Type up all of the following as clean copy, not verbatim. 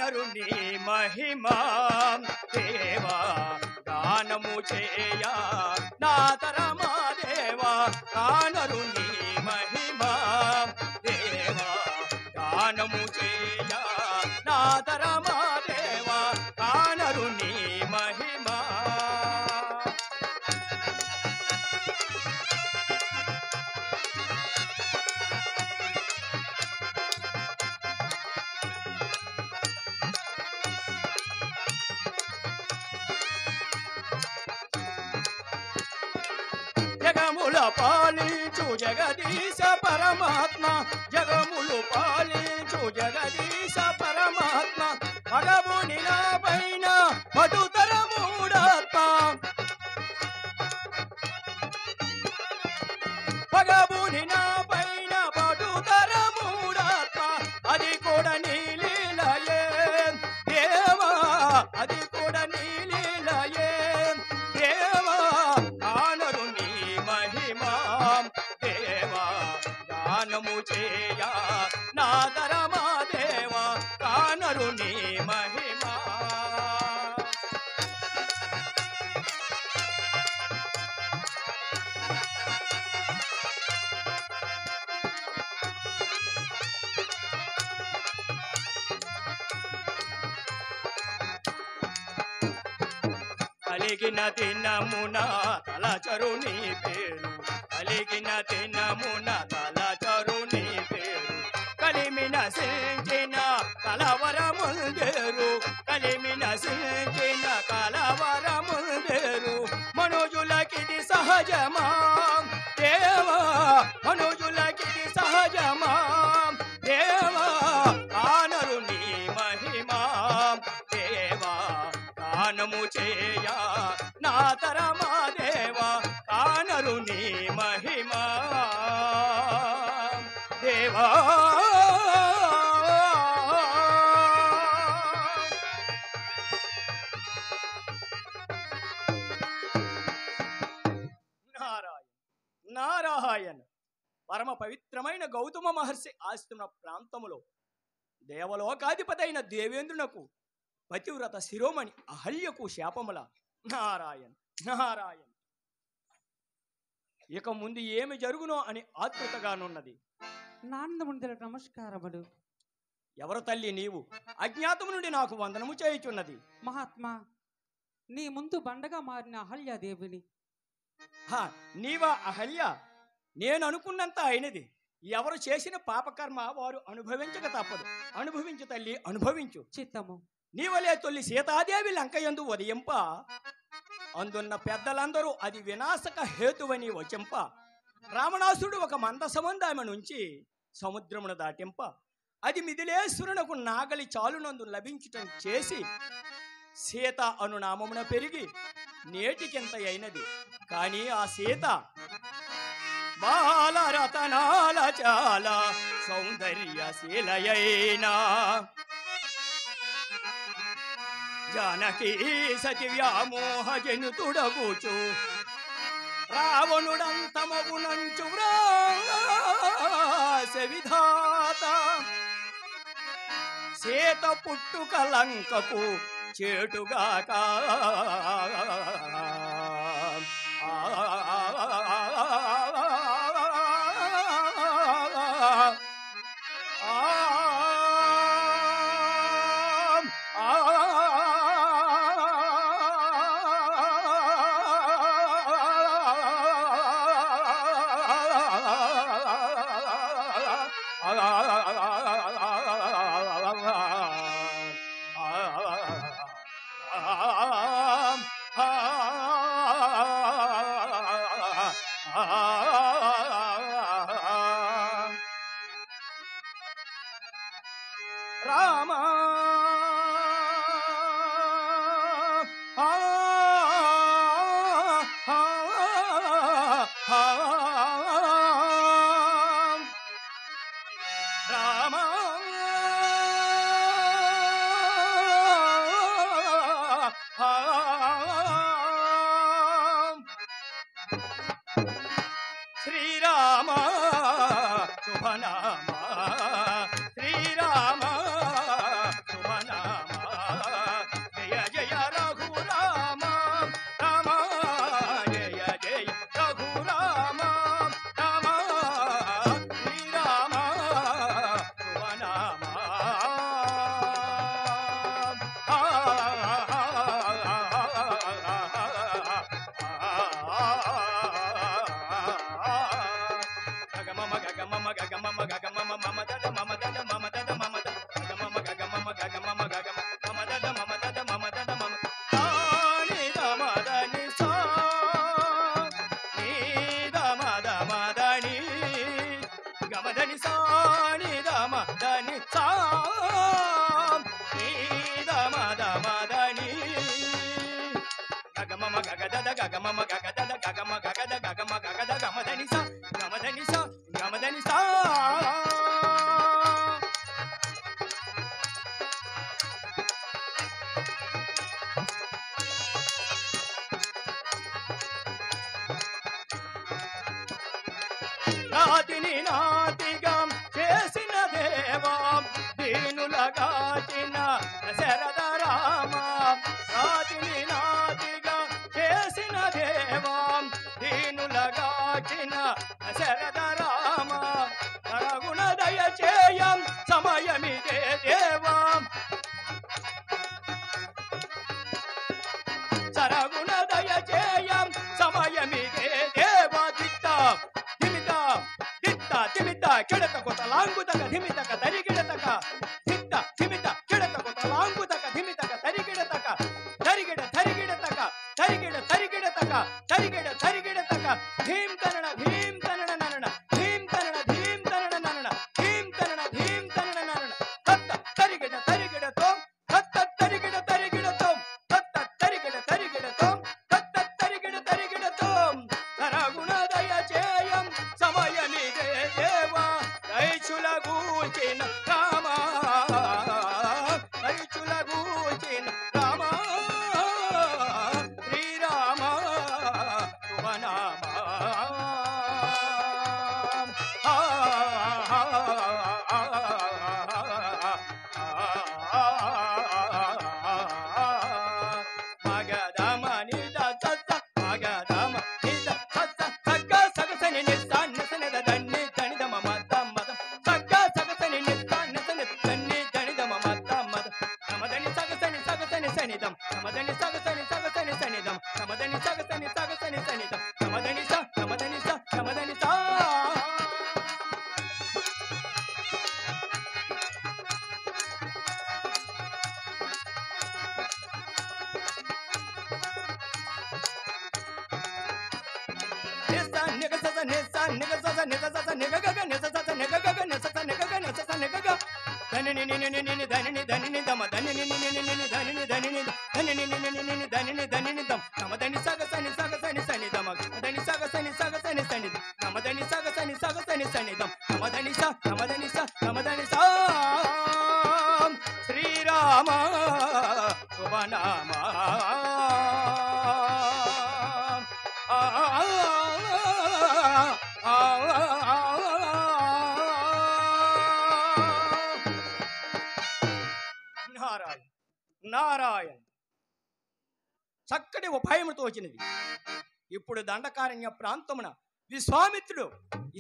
కానరు నీ మహిమా దేవా గానము చేయ నా తరమా దేవా కానరు నీ మహిమా దేవా గానము చేయ నా తరమా దేవా కానరు నీ మహిమా జగముల పాలించు జగదీశ పరమాత్మ జగములు పాలించు జగదీశ పరమాత్మ భగవుని నా పైన పటుతర మూఢాత్మ భగవుని నా పైన పటుతర మూఢాత్మ అది కూడా నీ లీలయే దేవా అది కూడా నీ లీలయే దేవా కానరు నీ మహిమా దేవా గానము చేయ నా తరమా దేవా కానరు నీ మహిమా కలిగిన దినమున తలచరు నీ పేరు కలిగిన దినమున తలచరు నీ పేరు కలిమిన సించిన కలవరముందేరు కలిమిన సించిన కలవరముందేరు మనుజులకిది సహజమా దేవా మనుజులకిది సహజమా దేవా కానరు నీ మహిమా దేవా గానము చేయ నా తరమా దేవా కానరు నీ మహిమా దేవా నారాయణ పరమ పవిత్రమైన గౌతమ మహర్షి ఆస్తున్న ప్రాంతములో దేవలోకాధిపతైన దేవేంద్రునకు పతివ్రత శిరోమణి అహల్యకు శాపముల నారాయణ నారాయణ ఇక ముందు ఏమి జరుగునో అని ఆతృతగానున్నది. నాన్నముందరకు నమస్కారములు. ఎవరు తల్లి నీవు? అజ్ఞాతము నుండి నాకు వందనము చేయుచున్నది. మహాత్మా, నీ ముందు బండగా మారిన అహల్యాదేవిని. నీవా అహల్య? నేను అనుకున్నంత అయినది. ఎవరు చేసిన పాపకర్మ వారు అనుభవించక తప్పదు. అనుభవించు తల్లి, అనుభవించు. చిత్తము. నీవలే తొల్లి సీతాదేవి లంకయందు ఉదయింప అందున్న పెద్దలందరూ అది వినాశక హేతువని వచింప రావణాసుడు ఒక మందసమంద ఆమె నుంచి సముద్రమును దాటింప అది మిథిలేశ్వరునకు నాగలి చాలునందు లభించటం చేసి సీత అను నామమున పెరిగి నేటికెంత అయినది. కానీ ఆ సీత బాలరతనాల చాలా సౌందర్యశీలయైనా జానకీ సతి వ్యామోహ జనుతుడగుచు రావణుడంతమగునంచు వ్రాస విధాత సీత పుట్టుక లంకకు చేటుగాక రామ రామ శ్రీరామ శుభనామ శ్రీరామ శుభనామ గమదని సా గమదని సా గమదని సా నాతిని నాతిగా చేసిన దేవా దీనులగాచిన శరద రామ నాతిని నాతిగా చేసిన దేవా దీనులగాచిన శరద రామ సరగుణ దయచేయం సమయమిదే దేవా సరగుణ దయచేయం సమయమిదే దేవా తిమిత కిడత కొత లాంగుతక ధిమితక తరిగిడతక తిత్త తిమిత కిడత కొత లాంగుతక ధిమితక తరిగిడతక తరిగిడతక తరిగిడతక ధీం తనన ననన ధీం తనన ననన ధీం తనన ననన తత్త తరిగిడతో తత్త తరిగిడతో తత్త తరిగిడతో తత్త తరిగిడతో సరగుణ దయచేయం సమయమిదే దేవా దైచుల గూచిన రామ దైచుల గూచిన రామ శ్రీరామ శుభనామ మగధమ నిద సత్త మగధమ నిద సత్త సగ్గ సగసని నిస్సన్నసనద దన్ని దణిదమ మత మదం సగ్గ సగసని నిస్సన్నసనద దన్ని దణిదమ మత మదం సమదని సగసని సనిదం సమదని సగసని సనిదం సమదని సగసని సనిదం సమదని స శ్రీరామ శుభనామ నారాయణ నారాయణ చక్కటి ఉపాయముతో వచ్చినది. ఇప్పుడు దండకారణ్య ప్రాంతమున విశ్వామిత్రుడు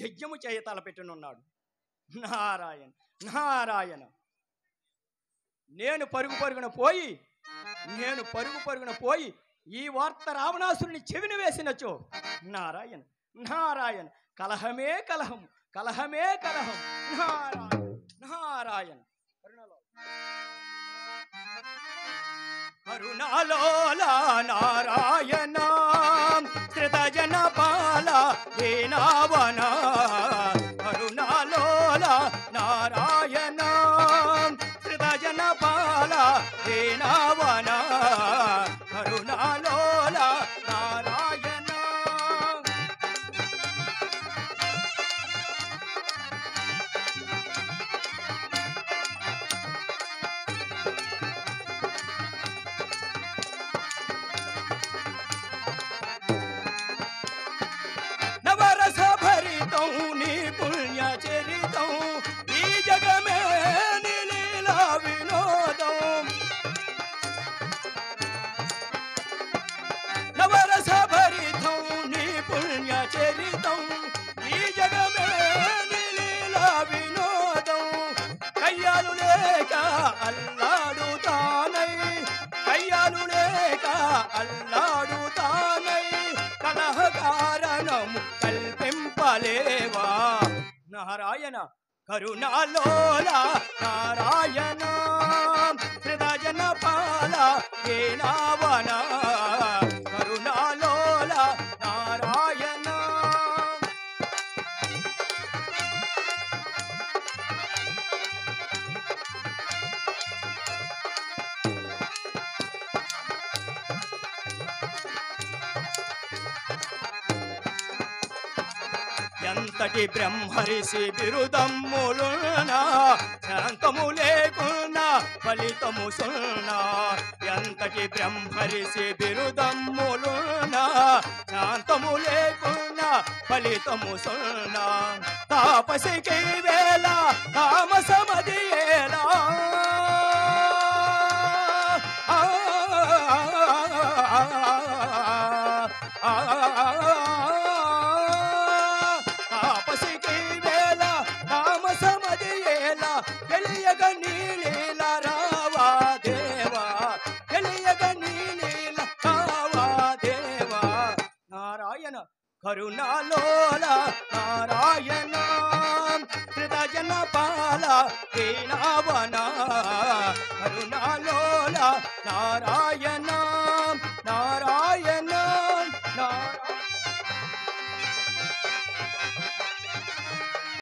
యజ్ఞము చేయ తలపెట్టనున్నాడు. నారాయణ నారాయణ నేను పరుగు పరుగున పోయి ఈ వార్త రావణాసురుని చెవిని వేసినచో నారాయణ నారాయణ కలహమే కలహం నారాయణ కరుణాలోల నారాయణ శ్రుతజన పాల దీనావన కరుణాలోల నారాయణ శ్రుతజన పాల దీనావన కరుణాలోల నారాయణ అల్లాడుతానై కలహ కారణము కల్పింపలేవా నారాయణ కరుణాలోల నారాయణ హృదయన పాల ఏనావన కరుణాలోల నారాయణ ఎంతటి బ్రహ్మరిషి బిరుదమ్ములున్నా శాంతము లేకున్నా ఫలితము సున్నా. ఎంతటి బ్రహ్మరిషి బిరుదమ్ములున్నా శాంతము లేకున్నా ఫలితము సున్నా. తాపసికి వేళ తామసమది ఏలా తాపసికి వేళ తామసమది ఏలా తెలియగ నీలీల రావా దేవా తెలియగ నీలీల రావా దేవా. నారాయణ కరుణాలోల నారాయణ కృతజన పాల దీనావన కరుణాలోల నారాయణ